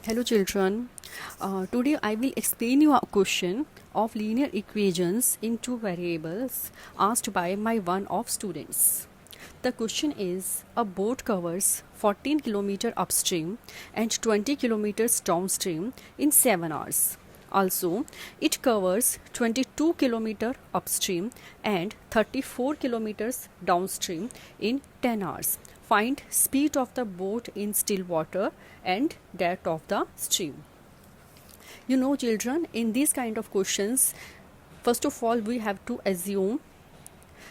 Hello children, today I will explain you a question of linear equations in two variables asked by my one of students. The question is, a boat covers 14 km upstream and 20 km downstream in 7 hours. Also, it covers 22 km upstream and 34 km downstream in 10 hours. Find speed of the boat in still water and that of the stream. You know children, in these kind of questions, first of all we have to assume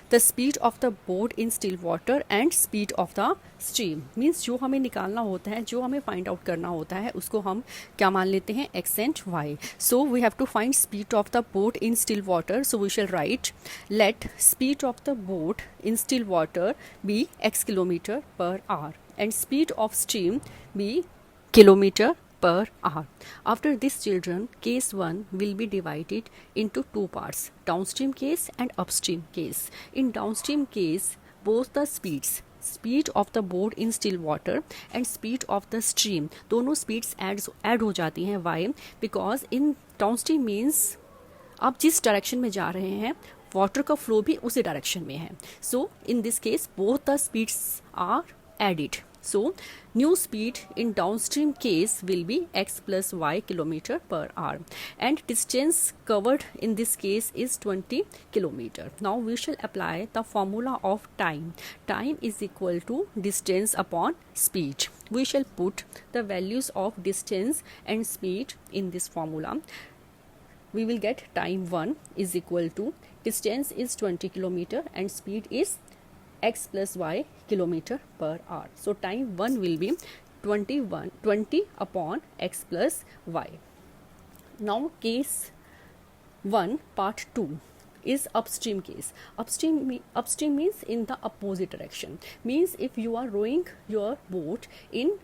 the speed of the boat in still water and speed of the stream. Means जो हमें निकालना होता है, जो हमें find out करना होता है, उसको हम क्या मान लेते हैं, x and y. So we have to find speed of the boat in still water. So we shall write, let speed of the boat in still water be x kilometer per hour and speed of stream be kilometer per hour. After this children, case 1 will be divided into two parts, downstream case and upstream case. In downstream case, both the speed of the boat in still water and speed of the stream, दोनों speeds add हो जाती हैं. Why? Because in downstream means आप जिस direction में जा रहे हैं वाटर का फ्लो भी उसी डायरेक्शन में है. So in this case both the speeds are added. So new speed in downstream case will be x plus y kilometer per hour and distance covered in this case is 20 kilometer. Now we shall apply the formula of time. Time is equal to distance upon speed. We shall put the values of distance and speed in this formula. We will get time 1 is equal to distance is 20 kilometer and speed is x plus y kilometer per hour. So time 1 will be 20 upon x plus y. Now case 1 part 2 is upstream case. Upstream means in the opposite direction. Means if you are rowing your boat in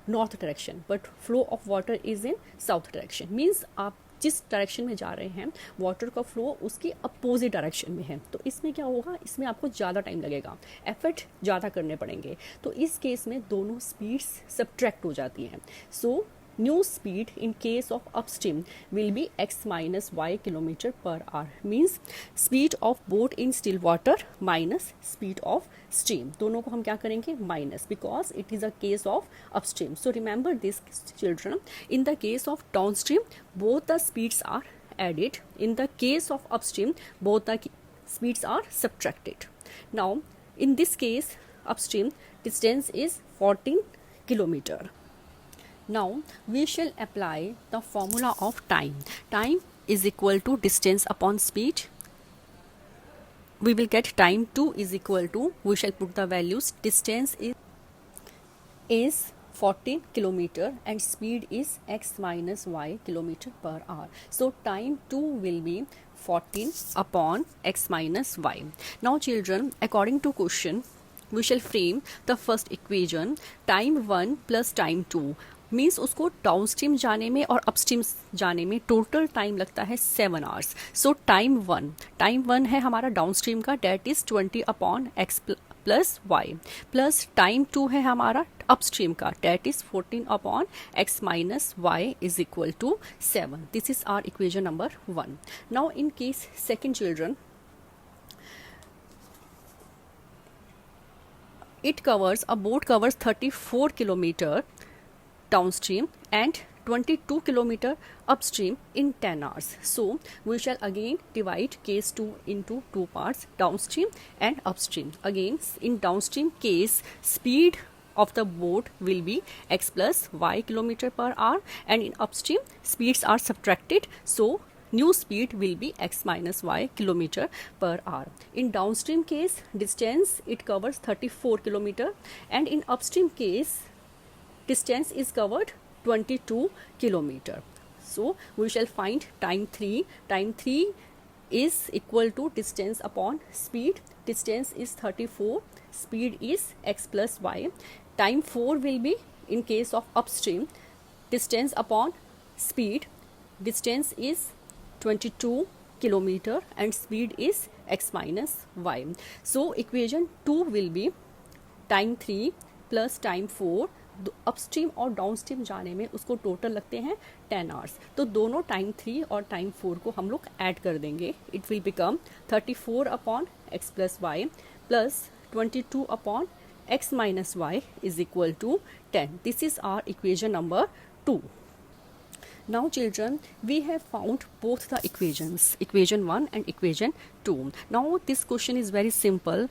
north direction but flow of water is in south direction. Means आप जिस direction में जा रहे हैं water का flow उसकी opposite direction में है, तो इसमें क्या होगा, इसमें आपको ज़्यादा टाइम लगेगा, एफर्ट ज़्यादा करने पड़ेंगे. तो इस केस में दोनों स्पीड्स सब्ट्रैक्ट हो जाती हैं. सो new speed in case of upstream will be x minus y kilometer per hour. Means speed of boat in still water minus speed of stream. दोनों को हम क्या करेंगे, minus, because it is a case of upstream. So remember this children, in the case of downstream both the speeds are added. In the case of upstream both the speeds are subtracted. Now in this case upstream distance is 14 kilometer. Now we shall apply the formula of time. Time is equal to distance upon speed. We will get time 2 is equal to, we shall put the values, distance is 14 kilometer and speed is x minus y kilometer per hour. So time 2 will be 14 upon x minus y. Now children, according to question, we shall frame the first equation, time 1 plus time 2. Means उसको downstream जाने में और upstream जाने में total time लगता है 7 hours. सो time one है हमारा डाउनस्ट्रीम का, that is 20 upon x plus y, plus time 2 है हमारा अपस्ट्रीम का, that is 14 upon x minus y is equal to 7. This is our equation number 1. Now in case second children, a boat covers 34 kilometer downstream and 22 kilometer upstream in 10 hours. So we shall again divide case 2 into two parts, downstream and upstream. Again in downstream case speed of the boat will be x plus y kilometer per hour and in upstream speeds are subtracted, so new speed will be x minus y kilometer per hour. In downstream case distance it covers 34 kilometer and in upstream case distance is covered 22 kilometer. So we shall find time 3. Time 3 is equal to distance upon speed. Distance is 34, speed is x plus y. Time 4 will be in case of upstream, distance upon speed. Distance is 22 kilometer and speed is x minus y. So equation 2 will be time 3 plus time 4 upstream और downstream जाने में उसको total लगते हैं 10 hours. तो दोनों time 3 और time 4 को हम लोग ऐड कर देंगे। It will become 34 upon x plus y plus 22 upon x minus y is equal to 10. This is our equation number 2. Now children, we have found both the equations, equation 1 and equation 2. Now this question is very simple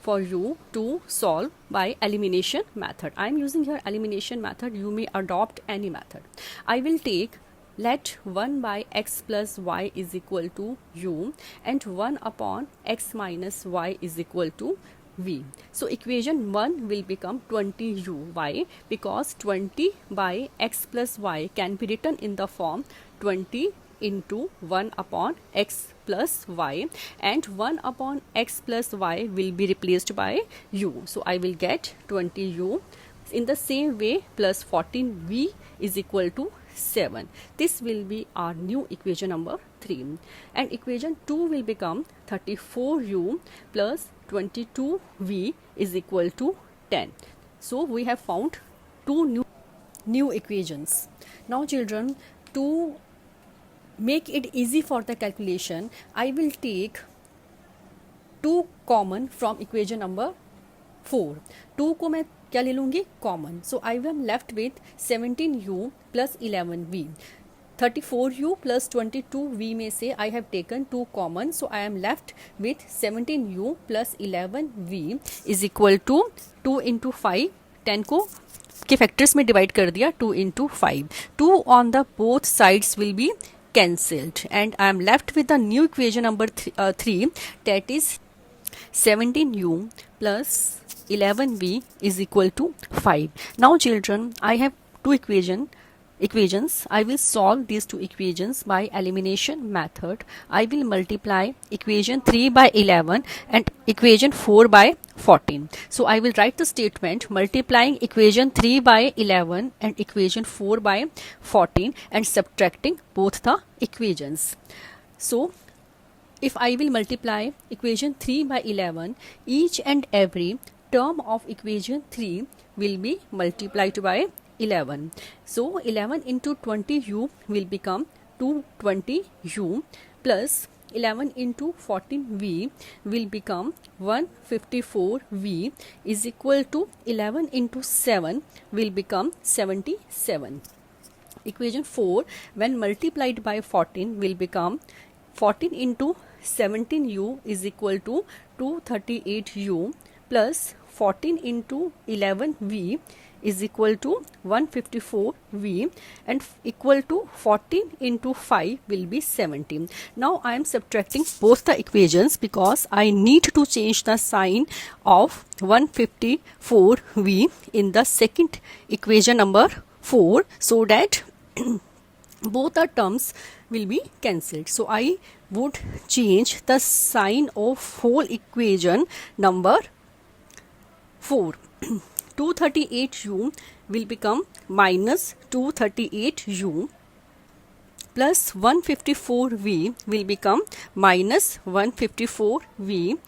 for you to solve by elimination method. I am using here elimination method. You may adopt any method. I will take, let 1 by x plus y is equal to u and 1 upon x minus y is equal to v. So equation 1 will become 20u. Why? Because 20 by x plus y can be written in the form 20 into 1 upon x plus y, and 1 upon x plus y will be replaced by u. So I will get 20u. In the same way, plus 14v is equal to 7. This will be our new equation number 3. And equation 2 will become 34u plus 22v is equal to 10. So we have found two new equations. Now children, to make it easy for the calculation, I will take 2 common from equation number 4. 2 को मैं क्या ले लूँगी? Common. So I am left with 17u plus 11v. 34u plus 22v में से I have taken 2 common, so I am left with 17u plus 11v is equal to 2 into 5. 10 को के factors में डिवाइड कर दिया, 2 into 5. 2 on the both sides will be cancelled and I am left with the new equation number 3, that is 17u plus 11v is equal to 5. Now children, I have two equations. I will solve these two equations by elimination method. I will multiply equation 3 by 11 and equation 4 by 14. So I will write the statement multiplying equation 3 by 11 and equation 4 by 14 and subtracting both the equations. So if I will multiply equation 3 by 11, each and every term of equation 3 will be multiplied by 11. So 11 into 20u will become 220u plus 11 into 14v will become 154v is equal to 11 into 7 will become 77. Equation 4 when multiplied by 14 will become 14 into 17u is equal to 238u plus 14 into 11v is equal to 154v and equal to 14 into 5 will be 17. Now I am subtracting both the equations because I need to change the sign of 154v in the second equation number 4 so that both the terms will be cancelled. So I would change the sign of whole equation number 4. 238u will become minus 238u plus 154v will become minus 154v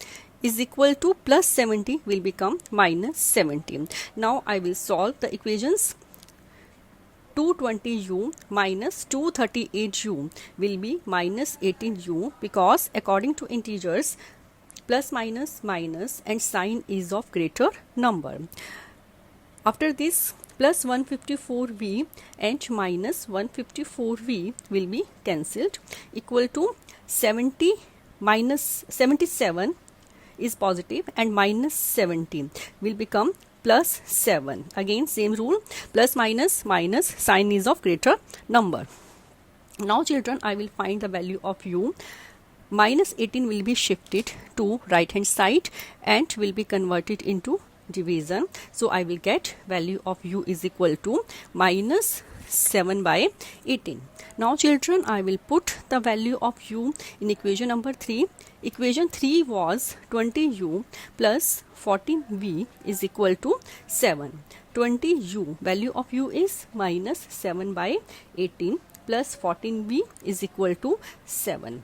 is equal to plus 70 will become minus 70. Now I will solve the equations. 220u minus 238u will be minus 18u because according to integers plus minus minus and sign is of greater number. After this plus 154v and minus 154v will be cancelled equal to 70 minus 77 is positive and minus 17 will become plus 7. Again same rule, plus minus minus sign is of greater number. Now children, I will find the value of u. Minus 18 will be shifted to right hand side and will be converted into division. So I will get value of u is equal to minus 7 by 18. Now children, I will put the value of u in equation number 3. Equation 3 was 20u plus 14v is equal to 7. 20u, value of u is minus 7 by 18 plus 14v is equal to 7.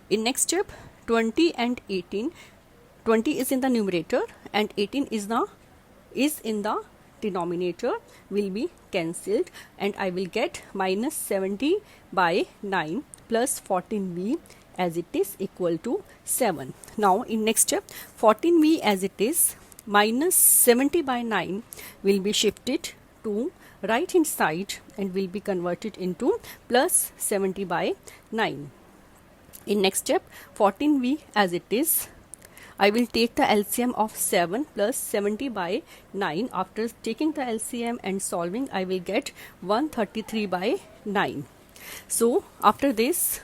In next step, 20 and 18, 20 is in the numerator and 18 is in the denominator will be cancelled and I will get minus 70 by 9 plus 14v as it is equal to 7. Now in next step, 14v as it is minus 70 by 9 will be shifted to right hand side and will be converted into plus 70 by 9. In next step, 14v as it is, I will take the LCM of 7 plus 70 by 9. After taking the LCM and solving, I will get 133 by 9. So after this,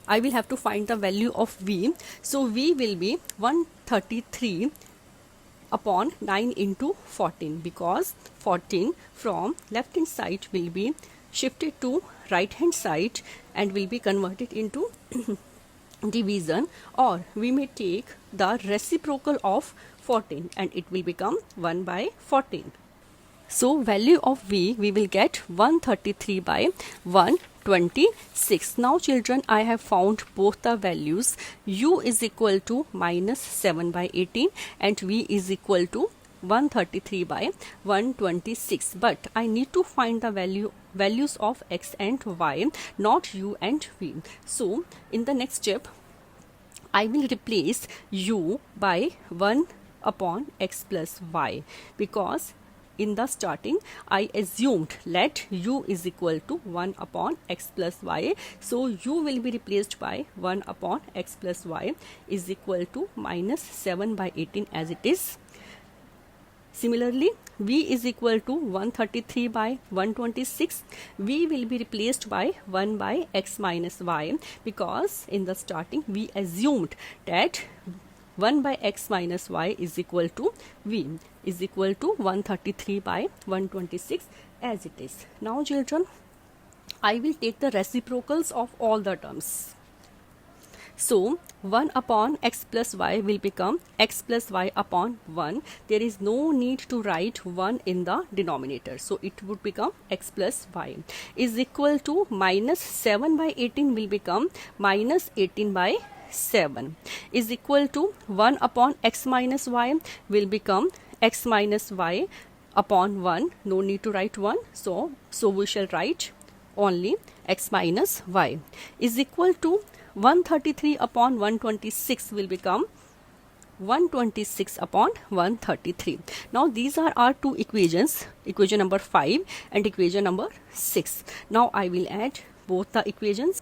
I will have to find the value of v. So v will be 133 upon 9 into 14, because 14 from left hand side will be shifted to right hand side and will be converted into division, or we may take the reciprocal of 14 and it will become 1 by 14. So value of v we will get 133 by 126. Now children, I have found both the values. U is equal to minus 7 by 18 and v is equal to 133 by 126. But I need to find the values of x and y, not u and v. So in the next step, I will replace u by 1 upon x plus y, because in the starting I assumed let u is equal to 1 upon x plus y. So u will be replaced by 1 upon x plus y is equal to minus 7 by 18 as it is. Similarly, v is equal to 133 by 126. v will be replaced by 1 by x minus y, because in the starting we assumed that 1 by x minus y is equal to v is equal to 133 by 126 as it is. Now children, I will take the reciprocals of all the terms. So 1 upon x plus y will become x plus y upon 1. There is no need to write 1 in the denominator. So it would become x plus y is equal to minus 7 by 18 will become minus 18 by 7 is equal to 1 upon x minus y will become x minus y upon 1. No need to write 1. So we shall write only x minus y is equal to 133 upon 126 will become 126 upon 133. Now these are our two equations, equation number 5 and equation number 6. Now I will add both the equations.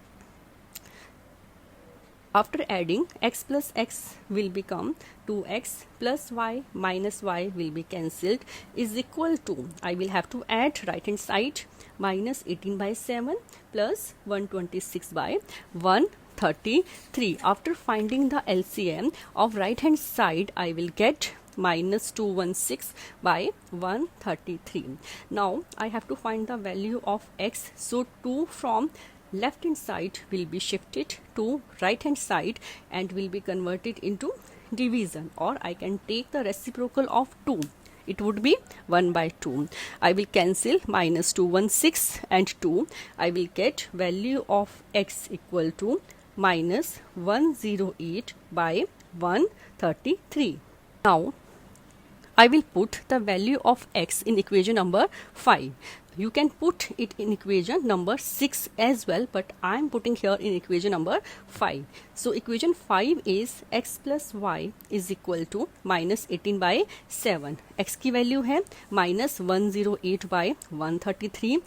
After adding, x plus x will become 2x plus y minus y will be cancelled is equal to, I will have to add right hand side, minus 18 by 7 plus 126 by 133. After finding the LCM of right hand side, I will get minus 216 by 133. Now I have to find the value of x. So 2 from left hand side will be shifted to right hand side and will be converted into division, or I can take the reciprocal of 2. It would be 1 by 2. I will cancel minus 216 and 2. I will get value of x equal to minus 108 by 133. Now I will put the value of x in equation number 5. You can put it in equation number 6 as well, but I am putting here in equation number 5. So equation 5 is x plus y is equal to minus 18 by 7. x की value है minus 108 by 133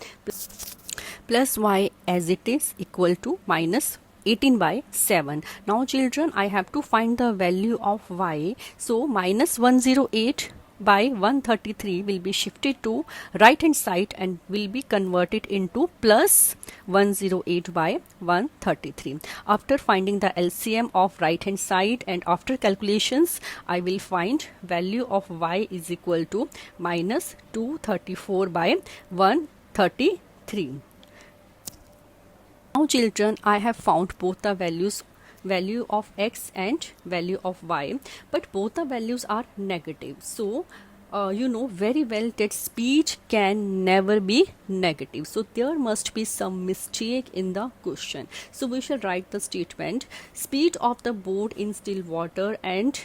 plus y as it is equal to minus 18 by 7. Now children, I have to find the value of y. So minus 108 by 133 will be shifted to right hand side and will be converted into plus 108 by 133. After finding the LCM of right hand side and after calculations, I will find value of y is equal to minus 234 by 133. Now children, I have found both the value of x and value of y, but both the values are negative. So you know very well that speed can never be negative. So there must be some mistake in the question. So we shall write the statement: speed of the boat in still water and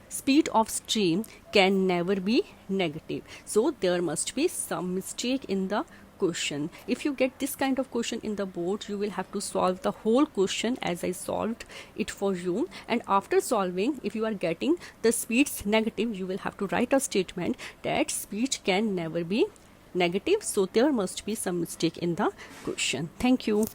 speed of stream can never be negative. So there must be some mistake in the question. If you get this kind of question in the board, you will have to solve the whole question as I solved it for you. And after solving, if you are getting the speeds negative, you will have to write a statement that speed can never be negative. So there must be some mistake in the question. Thank you.